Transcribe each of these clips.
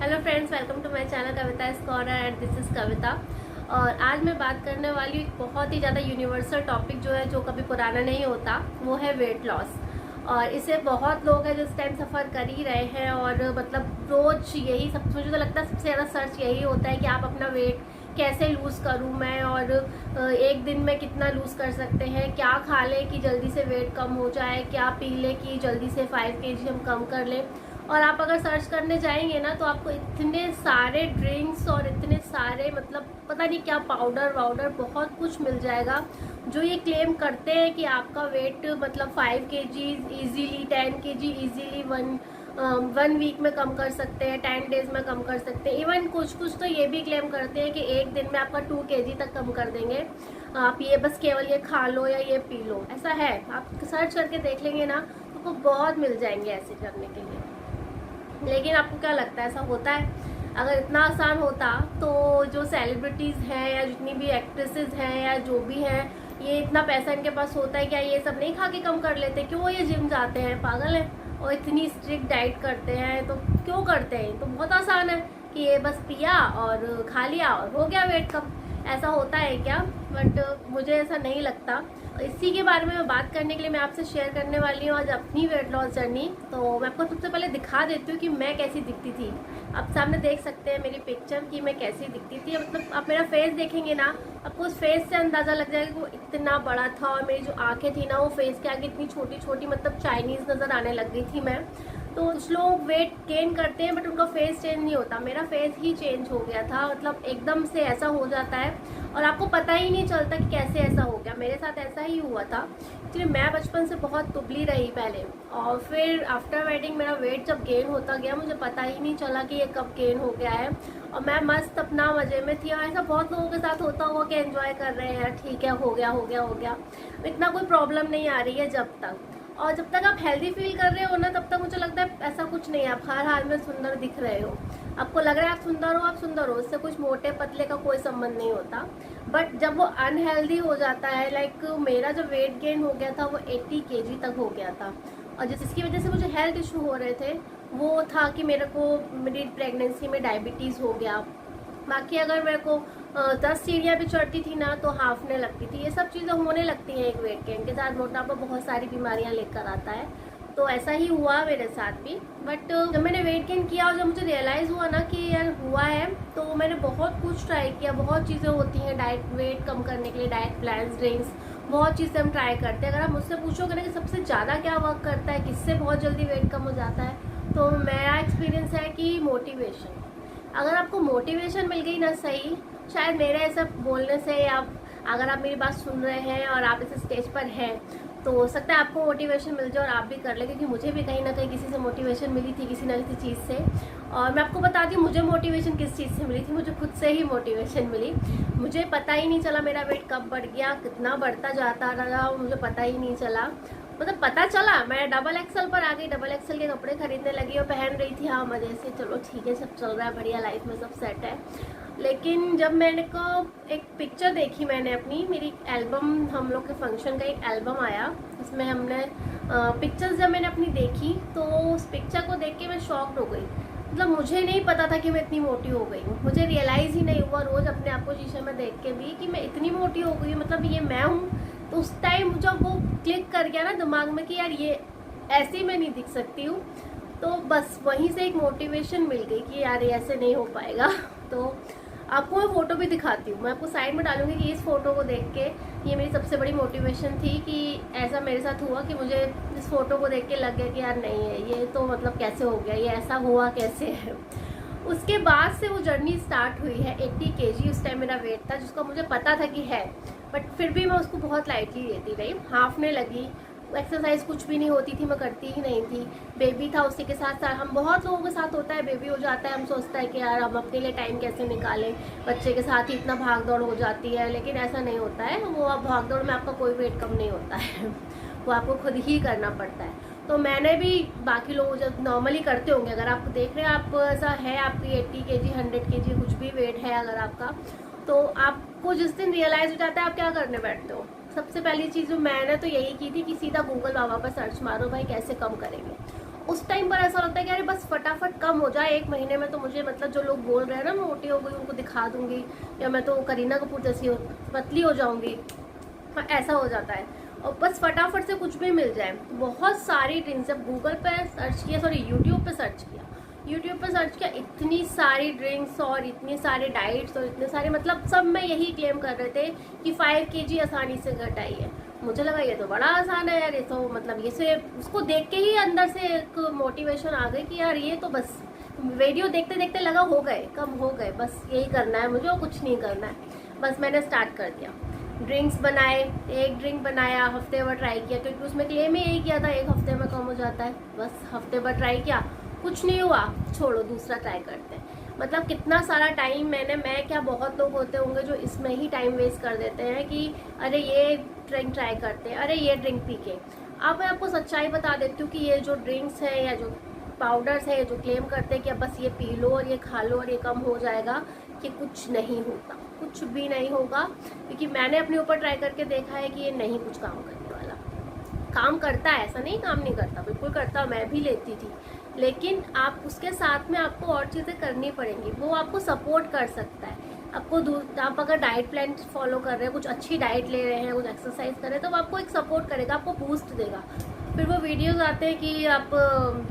Hello friends, welcome to my channel Kavita scholar and this is Kavita. और आज मैं बात करने वाली एक बहुत ही ज़्यादा यूनिवर्सल टॉपिक जो है, जो कभी पुराना नहीं होता, वो है वेट लॉस। और इसे बहुत लोग हैं जो इस टाइम सफ़र कर ही रहे हैं। और मतलब रोज़ यही सब, मुझे तो लगता है सबसे ज़्यादा सर्च यही होता है कि आप अपना वेट कैसे लूज़ करूँ मैं, और एक दिन में कितना लूज़ कर सकते हैं, क्या खा लें कि जल्दी से वेट कम हो जाए, क्या पी लें कि जल्दी से 5 kg हम कम कर लें। और आप अगर सर्च करने जाएंगे ना तो आपको इतने सारे ड्रिंक्स और इतने सारे मतलब पता नहीं क्या पाउडर वाउडर बहुत कुछ मिल जाएगा जो ये क्लेम करते हैं कि आपका वेट मतलब 5 kg easily, 10 kg easily one week में कम कर सकते हैं, 10 डेज में कम कर सकते हैं। इवन कुछ कुछ तो ये भी क्लेम करते हैं कि एक दिन में आपका 2 kg तक कम कर देंगे, आप ये बस केवल ये खा लो या ये पी लो। ऐसा है, आप सर्च करके देख लेंगे ना तो आपको बहुत मिल जाएंगे ऐसे करने के लिए। लेकिन आपको क्या लगता है ऐसा होता है? अगर इतना आसान होता तो जो सेलिब्रिटीज़ हैं या जितनी भी एक्ट्रेसेस हैं या जो भी हैं, ये इतना पैसा इनके पास होता है, क्या ये सब नहीं खा के कम कर लेते? क्यों ये जिम जाते हैं? पागल है। और इतनी स्ट्रिक्ट डाइट करते हैं तो क्यों करते हैं? तो बहुत आसान है कि ये बस पिया और खा लिया और हो गया वेट कम। ऐसा होता है क्या? बट मुझे ऐसा नहीं लगता। इसी के बारे में मैं बात करने के लिए मैं आपसे शेयर करने वाली हूँ आज अपनी वेट लॉस जर्नी। तो मैं आपको सबसे पहले दिखा देती हूँ कि मैं कैसी दिखती थी। आप सामने देख सकते हैं मेरी पिक्चर कि मैं कैसी दिखती थी। मतलब आप मेरा फेस देखेंगे ना, आपको उस फेस से अंदाज़ा लग जाएगा कि वो इतना बड़ा था, और मेरी जो आंखें थी ना वो फेस के आगे इतनी छोटी छोटी, मतलब चाइनीज़ नज़र आने लग गई थी मैं। तो कुछ लोग वेट गेन करते हैं बट उनका फेस चेंज नहीं होता, मेरा फेस ही चेंज हो गया था। मतलब एकदम से ऐसा हो जाता है और आपको पता ही नहीं चलता कि कैसे ऐसा हो गया। मेरे साथ ऐसा ही हुआ था। एक्चुअली मैं बचपन से बहुत दुबली रही पहले, और फिर आफ्टर वेडिंग मेरा वेट जब गेन होता गया मुझे पता ही नहीं चला कि ये कब गेन हो गया है। और मैं मस्त अपना मज़े में थी। और ऐसा बहुत लोगों के साथ होता होगा कि एंजॉय कर रहे हैं, ठीक है, हो गया हो गया हो गया, इतना कोई प्रॉब्लम नहीं आ रही है जब तक। और जब तक आप हेल्दी फील कर रहे हो ना, तब तक मुझे लगता है ऐसा कुछ नहीं है, आप हर हाल में सुंदर दिख रहे हो। आपको लग रहा है आप सुंदर हो, इससे कुछ मोटे पतले का कोई संबंध नहीं होता। बट जब वो अनहेल्दी हो जाता है, लाइक मेरा जो वेट गेन हो गया था वो 80 kg तक हो गया था। और जिसकी वजह से मुझे हेल्थ इशू हो रहे थे वो था कि मेरे को मेरी प्रेगनेंसी में डायबिटीज़ हो गया। बाकी अगर मेरे को 10 सीढ़ियाँ भी चढ़ती थी ना तो हाफने लगती थी। ये सब चीज़ें होने लगती हैं एक वेट गेन के साथ। मोटापा बहुत सारी बीमारियाँ लेकर आता है, तो ऐसा ही हुआ मेरे साथ भी। बट जब मैंने वेट गेन किया और जब मुझे रियलाइज़ हुआ ना कि यार हुआ है, तो मैंने बहुत कुछ ट्राई किया। बहुत चीज़ें होती हैं डाइट, वेट कम करने के लिए, डाइट प्लान्स, ड्रिंक्स, बहुत चीज़ें हम ट्राई करते हैं। अगर आप मुझसे पूछोगे ना कि सबसे ज़्यादा क्या वर्क करता है, किससे बहुत जल्दी वेट कम हो जाता है, तो मेरा एक्सपीरियंस है कि मोटिवेशन। अगर आपको मोटिवेशन मिल गई ना सही, शायद मेरे ऐसा बोलने से, या अगर आप मेरी बात सुन रहे हैं और आप इस स्टेज पर हैं, तो हो सकता है आपको मोटिवेशन मिल जाए और आप भी कर लें। क्योंकि मुझे भी कहीं ना कहीं किसी से मोटिवेशन मिली थी, किसी न किसी चीज़ से। और मैं आपको बताती हूँ मुझे मोटिवेशन किस चीज़ से मिली थी। मुझे खुद से ही मोटिवेशन मिली। मुझे पता ही नहीं चला मेरा वेट कब बढ़ गया, कितना बढ़ता जाता रहा, मुझे पता ही नहीं चला। मतलब पता चला मैं डबल एक्सल पर आ गई, डबल एक्सल के कपड़े खरीदने लगी और पहन रही थी, हाँ मज़े से, चलो ठीक है, सब चल रहा है बढ़िया, लाइफ में सब सेट है। लेकिन जब मैंने को एक पिक्चर देखी मैंने अपनी, मेरी एल्बम, हम लोग के फंक्शन का एक एल्बम आया, उसमें हमने पिक्चर्स जब मैंने अपनी देखी तो उस पिक्चर को देख के मैं शॉक्ड हो गई। मतलब मुझे नहीं पता था कि मैं इतनी मोटी हो गई हूँ, मुझे रियलाइज़ ही नहीं हुआ रोज़ अपने आप को शीशे में देख के भी कि मैं इतनी मोटी हो गई हूँ, मतलब ये मैं हूँ। तो उस टाइम जब वो क्लिक कर गया ना दिमाग में कि यार ये ऐसे मैं नहीं दिख सकती हूँ, तो बस वहीं से एक मोटिवेशन मिल गई कि यार ये ऐसे नहीं हो पाएगा। तो आपको मैं फ़ोटो भी दिखाती हूँ, मैं आपको साइड में डालूंगी कि इस फ़ोटो को देख के ये मेरी सबसे बड़ी मोटिवेशन थी कि ऐसा मेरे साथ हुआ कि मुझे इस फ़ोटो को देख के लग गया कि यार नहीं है ये, तो मतलब कैसे हो गया, ये ऐसा हुआ कैसे है। उसके बाद से वो जर्नी स्टार्ट हुई है। 80 kg उस टाइम मेरा वेट था, जिसका मुझे पता था कि है, बट फिर भी मैं उसको बहुत लाइटली लेती रही, हाफने लगी। एक्सरसाइज कुछ भी नहीं होती थी, मैं करती ही नहीं थी। बेबी था, उसी के साथ साथ हम, बहुत लोगों के साथ होता है, बेबी हो जाता है, हम सोचता है कि यार हम अपने लिए टाइम कैसे निकालें, बच्चे के साथ ही इतना भाग दौड़ हो जाती है। लेकिन ऐसा नहीं होता है, वो अब भाग दौड़ में आपका कोई वेट कम नहीं होता है। वो आपको खुद ही करना पड़ता है। तो मैंने भी, बाकी लोग जब नॉर्मली करते होंगे, अगर आप देख रहे हैं, आप ऐसा है आपकी 80 kg 100 kg कुछ भी वेट है अगर आपका, तो आपको जिस दिन रियलाइज़ हो जाता है आप क्या करने बैठते हो, सबसे पहली चीज़ जो मैंने तो यही की थी कि सीधा गूगल बाबा पर सर्च मारो भाई कैसे कम करेंगे। उस टाइम पर ऐसा लगता है कि अरे बस फटाफट कम हो जाए, 1 महीने में तो मुझे मतलब जो लोग बोल रहे हैं ना मैं मोटी हो गई उनको दिखा दूंगी, या मैं तो करीना कपूर जैसी पतली हो जाऊंगी, ऐसा हो जाता है। और बस फटाफट से कुछ भी मिल जाए। बहुत सारी ड्रिंक्स, जब गूगल पे सर्च किया, सॉरी यूट्यूब पे सर्च किया, इतनी सारी ड्रिंक्स और इतनी सारे डाइट्स और इतने सारे, मतलब सब में यही क्लेम कर रहे थे कि 5 kg आसानी से घट आई है। मुझे लगा ये तो बड़ा आसान है यार, ये तो मतलब ये से उसको देख के ही अंदर से एक मोटिवेशन आ गई कि यार ये तो बस वीडियो देखते देखते लगा हो गए, कम हो गए, बस यही करना है मुझे और कुछ नहीं करना है। बस मैंने स्टार्ट कर दिया, ड्रिंक्स बनाए, एक ड्रिंक बनाया, हफ्ते भर ट्राई किया, क्योंकि उसमें क्लेम ही यही किया था 1 हफ्ते में कम हो जाता है। बस हफ्ते भर ट्राई किया, कुछ नहीं हुआ, छोड़ो दूसरा ट्राई करते हैं। मतलब कितना सारा टाइम मैं क्या, बहुत लोग होते होंगे जो इसमें ही टाइम वेस्ट कर देते हैं कि अरे ये ड्रिंक ट्राई करते हैं, अरे ये ड्रिंक पी के। अब मैं आपको सच्चाई बता देती हूँ कि ये जो ड्रिंक्स है या जो पाउडर्स है जो क्लेम करते हैं कि अब बस ये पी लो और ये खा लो और ये कम हो जाएगा, कि कुछ नहीं होता, कुछ भी नहीं होगा। क्योंकि मैंने अपने ऊपर ट्राई करके देखा है कि ये नहीं कुछ काम करने वाला। काम करता है, ऐसा नहीं काम नहीं करता, बिल्कुल करता, मैं भी लेती थी, लेकिन आप उसके साथ में आपको और चीज़ें करनी पड़ेंगी। वो आपको सपोर्ट कर सकता है। आप अगर डाइट प्लान फॉलो कर रहे हैं, कुछ अच्छी डाइट ले रहे हैं, कुछ एक्सरसाइज कर रहे हैं, तो वो आपको एक सपोर्ट करेगा, आपको बूस्ट देगा। फिर वो वीडियोस आते हैं कि आप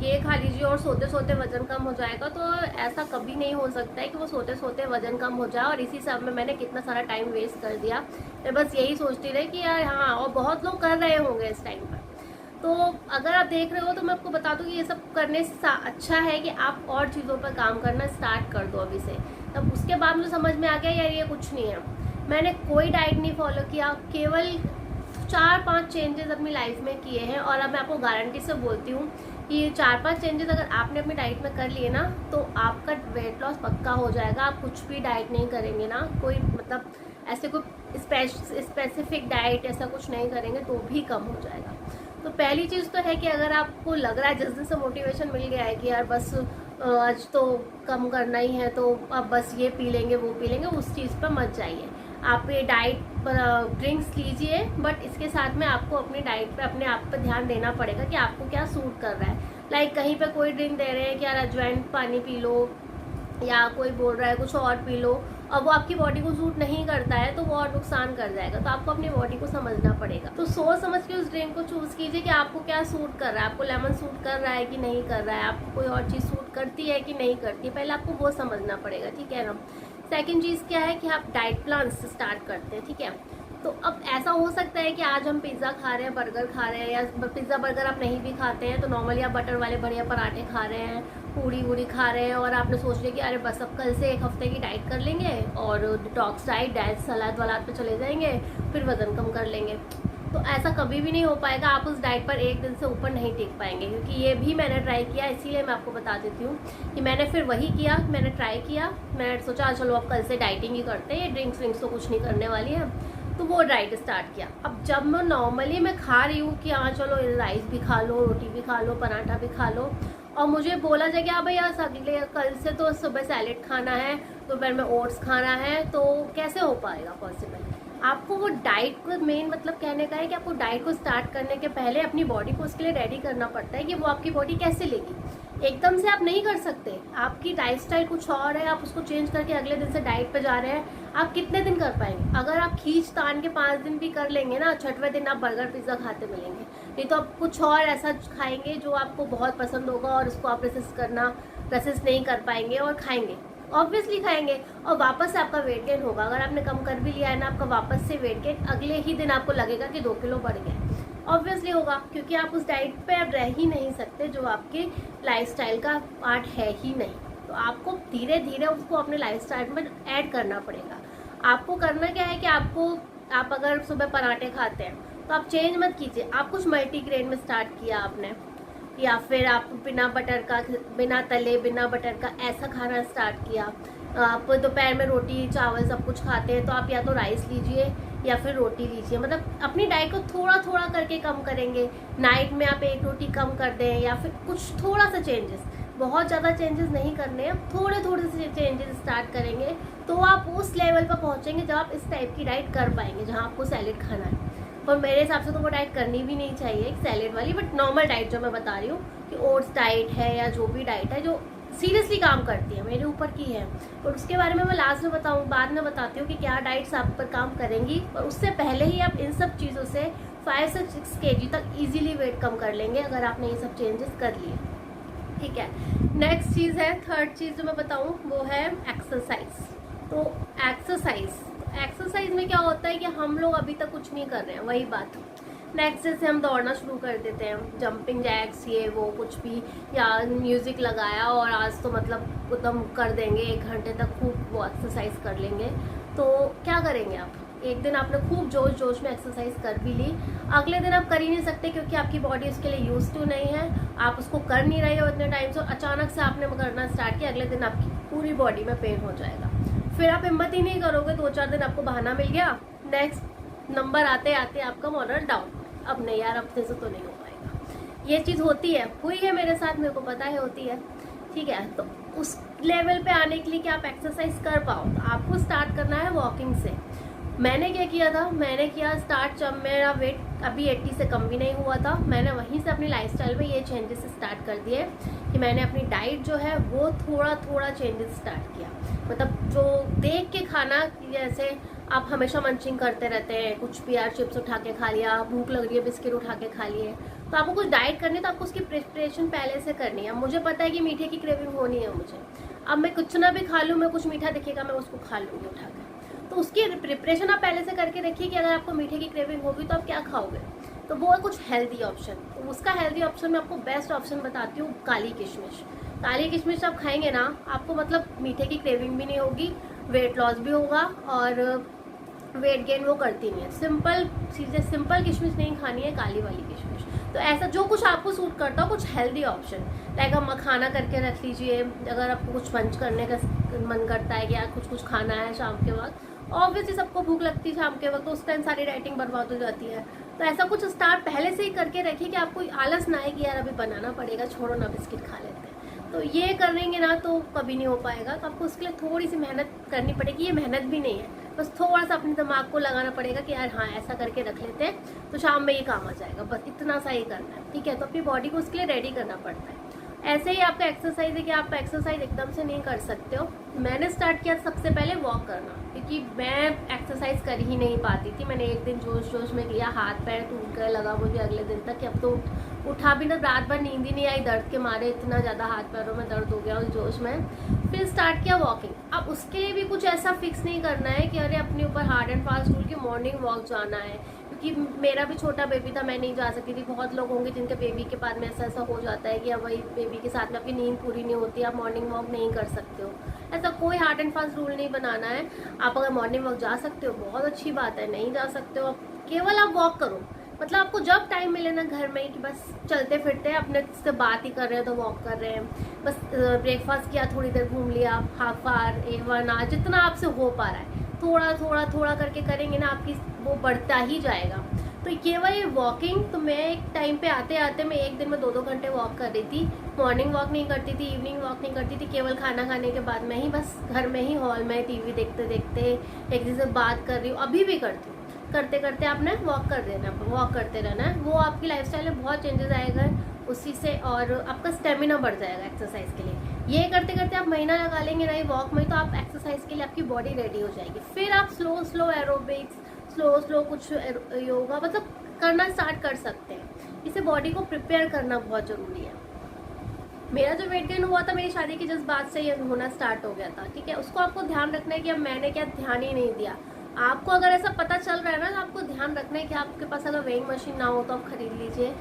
ये खा लीजिए और सोते सोते वजन कम हो जाएगा, तो ऐसा कभी नहीं हो सकता है कि वो सोते सोते वजन कम हो जाए। और इसी सब में मैंने कितना सारा टाइम वेस्ट कर दिया। मैं बस यही सोचती रही कि यार हाँ, और बहुत लोग कर रहे होंगे इस टाइम पर। तो अगर आप देख रहे हो तो मैं आपको बता दूं कि ये सब करने से अच्छा है कि आप और चीज़ों पर काम करना स्टार्ट कर दो अभी से। तब उसके बाद मुझे समझ में आ गया यार ये कुछ नहीं है। मैंने कोई डाइट नहीं फॉलो किया, केवल 4-5 चेंजेस अपनी लाइफ में किए हैं। और अब मैं आपको गारंटी से बोलती हूँ कि ये 4-5 चेंजेस अगर आपने अपनी डाइट में कर लिए ना, तो आपका वेट लॉस पक्का हो जाएगा। आप कुछ भी डाइट नहीं करेंगे ना, कोई मतलब ऐसे कोई स्पेसिफिक डाइट ऐसा कुछ नहीं करेंगे तो भी कम हो जाएगा। तो पहली चीज़ तो है कि अगर आपको लग रहा है जिस दिन से मोटिवेशन मिल गया है कि यार बस आज तो कम करना ही है, तो अब बस ये पी लेंगे वो पी लेंगे, उस चीज़ पर मत जाइए। आप ये डाइट ड्रिंक्स लीजिए, बट इसके साथ में आपको अपनी डाइट पे अपने आप पे ध्यान देना पड़ेगा कि आपको क्या सूट कर रहा है। लाइक कहीं पे कोई ड्रिंक दे रहे हैं कि यार अजवाइन पानी पी लो, या कोई बोल रहा है कुछ और पी लो, और वो आपकी बॉडी को सूट नहीं करता है तो वो और नुकसान कर जाएगा। तो आपको अपनी बॉडी को समझना पड़ेगा। तो सोच समझ के उस ड्रिंक को चूज़ कीजिए कि आपको क्या सूट कर रहा है। आपको लेमन सूट कर रहा है कि नहीं कर रहा है, आपको कोई और चीज़ सूट करती है कि नहीं करती है, पहले आपको वो समझना पड़ेगा, ठीक है ना। सेकेंड चीज़ क्या है कि आप डाइट प्लान से स्टार्ट करते हैं, ठीक है। तो अब ऐसा हो सकता है कि आज हम पिज़्ज़ा खा रहे हैं, बर्गर खा रहे हैं, या पिज़्ज़ा बर्गर आप नहीं भी खाते हैं तो नॉर्मली आप बटर वाले बढ़िया पराठे खा रहे हैं, पूड़ी वूड़ी खा रहे हैं, और आपने सोच लिया कि अरे बस अब कल से 1 हफ्ते की डाइट कर लेंगे और डिटॉक्स डाइट सलाद वलाद पे चले जाएंगे, फिर वज़न कम कर लेंगे। तो ऐसा कभी भी नहीं हो पाएगा। आप उस डाइट पर 1 दिन से ऊपर नहीं टिक पाएंगे, क्योंकि ये भी मैंने ट्राई किया, इसीलिए मैं आपको बता देती हूँ कि मैंने फिर वही किया, मैंने ट्राई किया, मैंने सोचा चलो अब कल से डाइटिंग ही करते हैं, ये ड्रिंक्स तो कुछ नहीं करने वाली है, तो वो डाइट स्टार्ट किया। अब जब मैं नॉर्मली मैं खा रही हूँ कि हाँ चलो राइस भी खा लो, रोटी भी खा लो, पराठा भी खा लो, और मुझे बोला जाए कि हाँ भैया अगले कल से तो सुबह सैलेड खाना है, दोपहर में ओट्स खाना है, तो कैसे हो पाएगा पॉसिबल। आपको वो डाइट को मेन मतलब कहने का है कि आपको डाइट को स्टार्ट करने के पहले अपनी बॉडी को उसके लिए रेडी करना पड़ता है कि वो आपकी बॉडी कैसे लेगी। एकदम से आप नहीं कर सकते, आपकी लाइफस्टाइल कुछ और है, आप उसको चेंज करके अगले दिन से डाइट पे जा रहे हैं, आप कितने दिन कर पाएंगे। अगर आप खींच तान के 5 दिन भी कर लेंगे ना, 6वें दिन आप बर्गर पिज्ज़ा खाते मिलेंगे, नहीं तो आप कुछ और ऐसा खाएंगे जो आपको बहुत पसंद होगा और उसको आप रेसिस्ट नहीं कर पाएंगे और खाएंगे, ऑब्वियसली खाएंगे, और वापस से आपका वेट गेन होगा। अगर आपने कम कर भी लिया है ना, आपका वापस से वेट गेन अगले ही दिन आपको लगेगा कि 2 किलो बढ़ गया, ऑब्वियसली होगा, क्योंकि आप उस डाइट पे अब रह ही नहीं सकते जो आपके लाइफस्टाइल का पार्ट है ही नहीं। तो आपको धीरे धीरे उसको अपने लाइफस्टाइल में ऐड करना पड़ेगा। आपको करना क्या है कि आप अगर सुबह पराठे खाते हैं तो आप चेंज मत कीजिए, आप कुछ मल्टीग्रेन में स्टार्ट किया आपने, या फिर आप बिना बटर का, बिना तले, बिना बटर का ऐसा खाना स्टार्ट किया। आप दोपहर में रोटी चावल सब कुछ खाते हैं तो आप या तो राइस लीजिए या फिर रोटी लीजिए, मतलब अपनी डाइट को थोड़ा थोड़ा करके कम करेंगे। नाइट में आप 1 रोटी कम कर दें, या फिर कुछ थोड़ा सा चेंजेस, बहुत ज़्यादा चेंजेस नहीं करने हैं, थोड़े थोड़े से चेंजेस स्टार्ट करेंगे तो आप उस लेवल पर पहुँचेंगे जब आप इस टाइप की डाइट कर पाएंगे जहाँ आपको सैलेड खाना है। और मेरे हिसाब से तो वो डाइट करनी भी नहीं चाहिए सैलेड वाली, बट नॉर्मल डाइट जो मैं बता रही हूँ कि कि ओट्स डाइट है या जो भी डाइट है जो सीरियसली काम करती है, मेरे ऊपर की है, और उसके बारे में मैं लास्ट में बाद में बताती हूँ कि क्या डाइट्स आप पर काम करेंगी। और उससे पहले ही आप इन सब चीज़ों से 5 से 6 kg तक इजीली वेट कम कर लेंगे अगर आपने ये सब चेंजेस कर लिए। ठीक है, नेक्स्ट चीज़ है, थर्ड चीज़ जो मैं बताऊँ वो है एक्सरसाइज। तो एक्सरसाइज में क्या होता है कि हम लोग अभी तक कुछ नहीं कर रहे हैं, वही बात। नेक्स्ट जैसे हम दौड़ना शुरू कर देते हैं, जंपिंग जैक्स ये वो कुछ भी, या म्यूज़िक लगाया और आज तो मतलब एकदम कर देंगे, 1 घंटे तक खूब वो एक्सरसाइज कर लेंगे। तो क्या करेंगे आप, एक दिन आपने खूब जोश में एक्सरसाइज कर भी ली, अगले दिन आप कर ही नहीं सकते क्योंकि आपकी बॉडी उसके लिए यूज टू नहीं है, आप उसको कर नहीं रहे हो इतने टाइम से, अचानक से आपने करना स्टार्ट किया, अगले दिन आपकी पूरी बॉडी में पेन हो जाएगा। फिर आप हिम्मत ही नहीं करोगे, 2-4 दिन आपको बहाना मिल गया, नेक्स्ट नंबर आते आते आपका मॉरल डाउन, अब नहीं यार, अब से तो नहीं हो पाएगा। ये चीज़ होती है, हुई है मेरे साथ, मेरे को पता है होती है। ठीक है, तो उस लेवल पे आने के लिए कि आप एक्सरसाइज कर पाओ तो आपको स्टार्ट करना है वॉकिंग से। मैंने क्या किया था, मैंने किया स्टार्ट जब मेरा वेट अभी 80 से कम भी नहीं हुआ था, मैंने वहीं से अपनी लाइफस्टाइल में ये चेंजेस स्टार्ट कर दिए कि मैंने अपनी डाइट जो है वो थोड़ा चेंजेस स्टार्ट किया। मतलब जो देख के खाना, जैसे आप हमेशा मंचिंग करते रहते हैं, कुछ भी यार चिप्स उठा के खा लिया, भूख लग रही है बिस्किट उठा के खा लिए, तो आपको कुछ डाइट करनी है तो आपको उसकी प्रिपरेशन पहले से करनी है। मुझे पता है कि मीठे की क्रेविंग होनी है मुझे, अब मैं कुछ ना भी खा लूँ, मैं कुछ मीठा दिखेगा मैं उसको खा लूँगी उठा के, तो उसकी प्रिपरेशन आप पहले से करके रखिए कि अगर आपको मीठे की क्रेविंग होगी तो आप क्या खाओगे। तो वो है कुछ हेल्दी ऑप्शन। तो उसका हेल्दी ऑप्शन मैं आपको बेस्ट ऑप्शन बताती हूँ, काली किशमिश। काली किशमिश आप खाएंगे ना, आपको मतलब मीठे की क्रेविंग भी नहीं होगी, वेट लॉस भी होगा और वेट गेन वो करती नहीं है। सिंपल चीज़ें, सिंपल किशमिश नहीं खानी है, काली वाली किशमिश। तो ऐसा जो कुछ आपको सूट करता हो, कुछ हेल्दी ऑप्शन लाइक आप मखाना करके रख लीजिए, अगर आपको कुछ मंच करने का मन करता है कि यार कुछ खाना है शाम के वक्त, ऑब्वियसली सबको भूख लगती है शाम के वक्त, तो उस टाइम सारी डाइटिंग बर्बाद हो जाती है। तो ऐसा कुछ स्टार्ट पहले से ही करके रखिए कि आपको आलस ना आए कि यार अभी बनाना पड़ेगा, छोड़ो ना बिस्किट खा लेते हैं। तो ये करेंगे ना तो कभी नहीं हो पाएगा, तो आपको उसके लिए थोड़ी सी मेहनत करनी पड़ेगी। ये मेहनत भी नहीं है, बस थोड़ा सा अपने दिमाग को लगाना पड़ेगा कि यार हाँ ऐसा करके रख लेते हैं तो शाम में ये काम आ जाएगा, बस इतना सा ही करना है। ठीक है, तो अपनी बॉडी को उसके लिए रेडी करना पड़ता है। ऐसे ही आपका एक्सरसाइज है कि आप एक्सरसाइज एकदम से नहीं कर सकते हो। मैंने स्टार्ट किया सबसे पहले वॉक करना, क्योंकि मैं एक्सरसाइज कर ही नहीं पाती थी। मैंने एक दिन जोश में किया, हाथ पैर टूट गए, लगा मुझे अगले दिन तक कि अब तो उठा भी ना, रात भर नींद ही नहीं आई, दर्द के मारे इतना ज़्यादा हाथ पैरों में दर्द हो गया उस जोश में। फिर स्टार्ट किया वॉकिंग। अब उसके लिए भी कुछ ऐसा फिक्स नहीं करना है कि अरे अपने ऊपर हार्ड एंड फास्ट रूल की मॉर्निंग वॉक जाना है, क्योंकि मेरा भी छोटा बेबी था, मैं नहीं जा सकती थी। बहुत लोग होंगे जिनके बेबी के बाद में ऐसा हो जाता है कि अब वही बेबी के साथ में आपकी नींद पूरी नहीं होती, आप मॉर्निंग वॉक नहीं कर सकते हो। ऐसा कोई हार्ड एंड फास्ट रूल नहीं बनाना है। आप अगर मॉर्निंग वॉक जा सकते हो बहुत अच्छी बात है, नहीं जा सकते हो केवल आप वॉक करो। मतलब आपको जब टाइम मिले ना घर में कि बस चलते फिरते हैं, अपने से बात ही कर रहे हैं तो वॉक कर रहे हैं, बस ब्रेकफास्ट किया, थोड़ी देर घूम लिया, हाफ आवर 1 आवर, जितना आपसे हो पा रहा है थोड़ा करके करेंगे ना, आपकी वो बढ़ता ही जाएगा। तो केवल ये वॉकिंग, तो मैं एक टाइम पे आते आते मैं एक दिन में 2-2 घंटे वॉक कर रही थी। मॉर्निंग वॉक नहीं करती थी, इवनिंग वॉक नहीं करती थी, केवल खाना खाने के बाद में ही बस घर में ही हॉल में टीवी देखते देखते एक दूसरे से बात कर रही हूँ, अभी भी करती हूँ। करते करते आपने वॉक कर देना, वॉक करते रहना है, वो आपकी लाइफस्टाइल में बहुत चेंजेस आएगा उसी से, और आपका स्टेमिना बढ़ जाएगा एक्सरसाइज के लिए। ये करते करते आप महीना लगा लेंगे ना ये वॉक में, तो आप एक्सरसाइज के लिए आपकी बॉडी रेडी हो जाएगी। फिर आप स्लो एरोबिक्स, स्लो कुछ योगा मतलब करना स्टार्ट कर सकते हैं। इसे बॉडी को प्रिपेयर करना बहुत ज़रूरी है। मेरा जो वेट गेन हुआ था मेरी शादी के जिस बात से ये होना स्टार्ट हो गया था, ठीक है, उसको आपको ध्यान रखना है कि अब मैंने क्या ध्यान ही नहीं दिया। आपको अगर ऐसा पता चल रहा है ना, तो आपको ध्यान रखना है कि आपके पास अगर वेइंग मशीन ना हो तो आप खरीद लीजिए।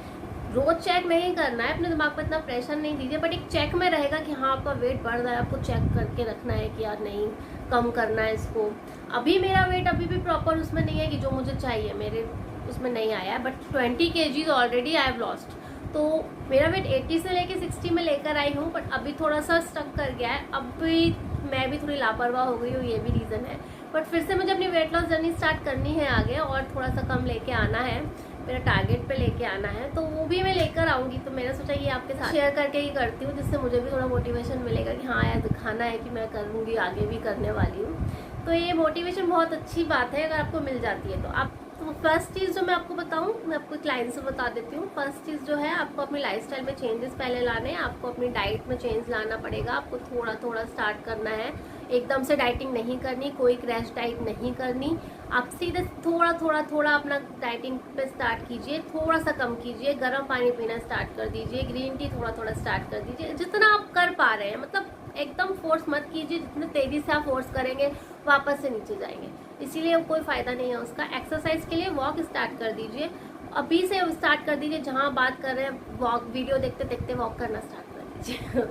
रोज चेक नहीं करना है, अपने दिमाग पर इतना प्रेशर नहीं दीजिए, बट एक चेक में रहेगा कि हाँ आपका वेट बढ़ रहा है, आपको चेक करके रखना है कि यार नहीं कम करना है इसको। अभी मेरा वेट अभी भी प्रॉपर उसमें नहीं है कि जो मुझे चाहिए, मेरे उसमें नहीं आया है, but 20 kg already I have lost. तो मेरा वेट 80 से लेके 60 में लेकर आई हूँ, बट अभी थोड़ा सा स्टक कर गया है। अभी मैं भी थोड़ी लापरवाह हो गई हूँ, ये भी रीज़न है, बट फिर से मुझे अपनी वेट लॉस जर्नी स्टार्ट करनी है आगे, और थोड़ा सा कम लेके आना है, मेरा टारगेट पे लेके आना है, तो वो भी मैं लेकर आऊँगी। तो मैंने सोचा ये आपके साथ शेयर करके ही करती हूँ, जिससे मुझे भी थोड़ा मोटिवेशन मिलेगा कि हाँ यार दिखाना है कि मैं करूँगी, आगे भी करने वाली हूँ। तो ये मोटिवेशन बहुत अच्छी बात है अगर आपको मिल जाती है तो। आप तो फर्स्ट चीज़ जो मैं आपको बताऊं, मैं आपको क्लाइंट से बता देती हूँ। फर्स्ट चीज़ जो है, आपको अपनी लाइफस्टाइल में चेंजेस पहले लाने हैं। आपको अपनी डाइट में चेंज लाना पड़ेगा। आपको थोड़ा थोड़ा स्टार्ट करना है, एकदम से डाइटिंग नहीं करनी, कोई क्रैश डाइट नहीं करनी। आप सीधे थोड़ा थोड़ा थोड़ा अपना डाइटिंग पे स्टार्ट कीजिए। थोड़ा सा कम कीजिए, गर्म पानी पीना स्टार्ट कर दीजिए, ग्रीन टी थोड़ा थोड़ा स्टार्ट कर दीजिए, जितना आप कर पा रहे हैं। मतलब एकदम फोर्स मत कीजिए, जितने तेज़ी से आप फोर्स करेंगे वापस से नीचे जाएंगे, इसीलिए कोई फ़ायदा नहीं है उसका। एक्सरसाइज के लिए वॉक स्टार्ट कर दीजिए, अभी से स्टार्ट कर दीजिए। जहाँ बात कर रहे हैं वॉक, वीडियो देखते देखते वॉक करना स्टार्ट कर दीजिए।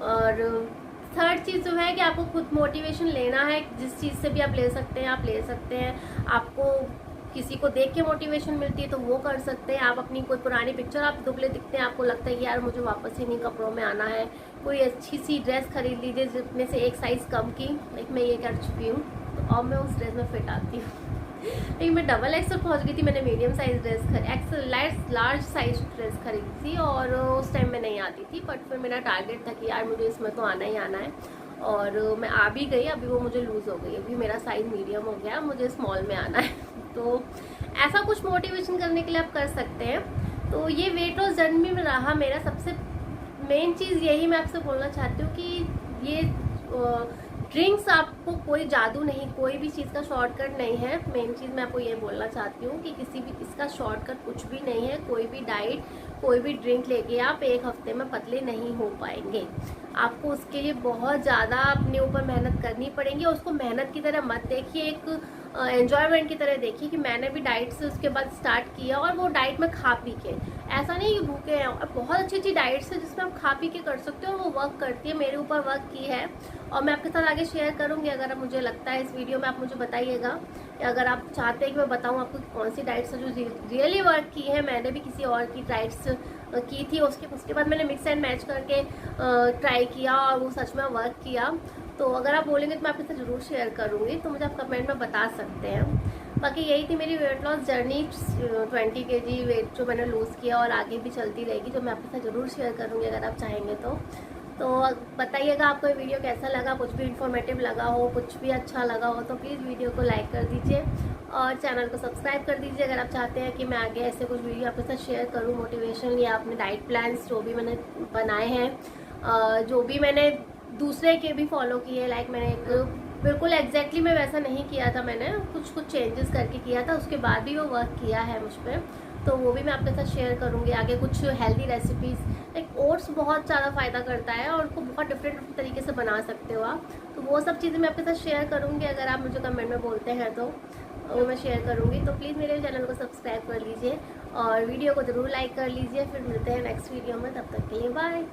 और थर्ड चीज़ जो है कि आपको खुद मोटिवेशन लेना है। जिस चीज़ से भी आप ले सकते हैं, आप ले सकते हैं। आपको किसी को देख के मोटिवेशन मिलती है तो वो कर सकते हैं। आप अपनी कोई पुरानी पिक्चर, आप दुबले दिखते हैं, आपको लगता है कि यार मुझे वापस इन्हीं कपड़ों में आना है, कोई अच्छी सी ड्रेस खरीद लीजिए जिसमें से एक साइज़ कम की। लाइक मैं ये कर चुकी हूँ, तो अब मैं उस ड्रेस में फिट आती हूँ। लेकिन मैं डबल एक्सल पहुँच गई थी, मैंने medium size dress large size dress खरीदी थी और उस टाइम में नहीं आती थी। बट फिर मेरा टारगेट था कि यार मुझे इसमें तो आना ही आना है, और मैं आ भी गई। अभी वो मुझे लूज़ हो गई, अभी मेरा साइज़ मीडियम हो गया, मुझे स्मॉल में आना है। तो ऐसा कुछ मोटिवेशन करने के लिए आप कर सकते हैं। तो ये वेट लॉस जर्नी में रहा मेरा सबसे मेन चीज़ यही मैं आपसे बोलना चाहती हूँ कि ये ड्रिंक्स आपको कोई जादू नहीं, कोई भी चीज़ का शॉर्टकट नहीं है। मेन चीज़ मैं आपको ये बोलना चाहती हूँ कि किसी भी इसका शॉर्टकट कुछ भी नहीं है। कोई भी डाइट, कोई भी ड्रिंक लेके आप एक हफ्ते में पतले नहीं हो पाएंगे। आपको उसके लिए बहुत ज़्यादा अपने ऊपर मेहनत करनी पड़ेगी। और उसको मेहनत की तरह मत देखिए, एक एन्जॉयमेंट की तरह देखिए कि मैंने भी डाइट से उसके बाद स्टार्ट किया और वो डाइट में खा पी के, ऐसा नहीं कि भूखे हैं। और बहुत अच्छी अच्छी डाइट्स है जिसमें आप खा पी के कर सकते हो, और वो वर्क करती है, मेरे ऊपर वर्क की है। और मैं आपके साथ आगे शेयर करूँगी अगर आप, मुझे लगता है इस वीडियो में आप मुझे बताइएगा, अगर आप चाहते हैं कि मैं बताऊँ आपको कौन सी डाइट्स है जो रियली वर्क की है। मैंने भी किसी और की डाइट्स की थी, उसके बाद मैंने मिक्स एंड मैच करके ट्राई किया और वो सच में वर्क किया। तो अगर आप बोलेंगे तो मैं आपके साथ ज़रूर शेयर करूँगी, तो मुझे आप कमेंट में बता सकते हैं। बाकी यही थी मेरी weight loss journey, 20 kg weight जो मैंने लूज़ किया, और आगे भी चलती रहेगी, जो मैं आपके साथ ज़रूर शेयर करूँगी अगर आप चाहेंगे तो बताइएगा आपको ये वीडियो कैसा लगा। कुछ भी इन्फॉर्मेटिव लगा हो, कुछ भी अच्छा लगा हो तो प्लीज़ वीडियो को लाइक कर दीजिए और चैनल को सब्सक्राइब कर दीजिए अगर आप चाहते हैं कि मैं आगे ऐसे कुछ वीडियो आपके साथ शेयर करूँ, मोटिवेशन या अपने डाइट प्लान्स जो भी मैंने बनाए हैं, जो भी मैंने दूसरे के भी फॉलो किए। लाइक मैंने एक बिल्कुल एग्जैक्टली मैं वैसा नहीं किया था, मैंने कुछ चेंजेस करके किया था, उसके बाद भी वो वर्क किया है मुझ पर, तो वो भी मैं आपके साथ शेयर करूँगी आगे। कुछ हेल्दी रेसिपीज़, लाइक ओट्स बहुत ज़्यादा फ़ायदा करता है और उसको बहुत डिफरेंट तरीके से बना सकते हो आप, तो वो सब चीज़ें मैं आपके साथ शेयर करूँगी अगर आप मुझे कमेंट में बोलते हैं तो वो मैं शेयर करूँगी। तो प्लीज़ मेरे चैनल को सब्सक्राइब कर लीजिए और वीडियो को ज़रूर लाइक कर लीजिए। फिर मिलते हैं नेक्स्ट वीडियो में, तब तक के लिए बाय।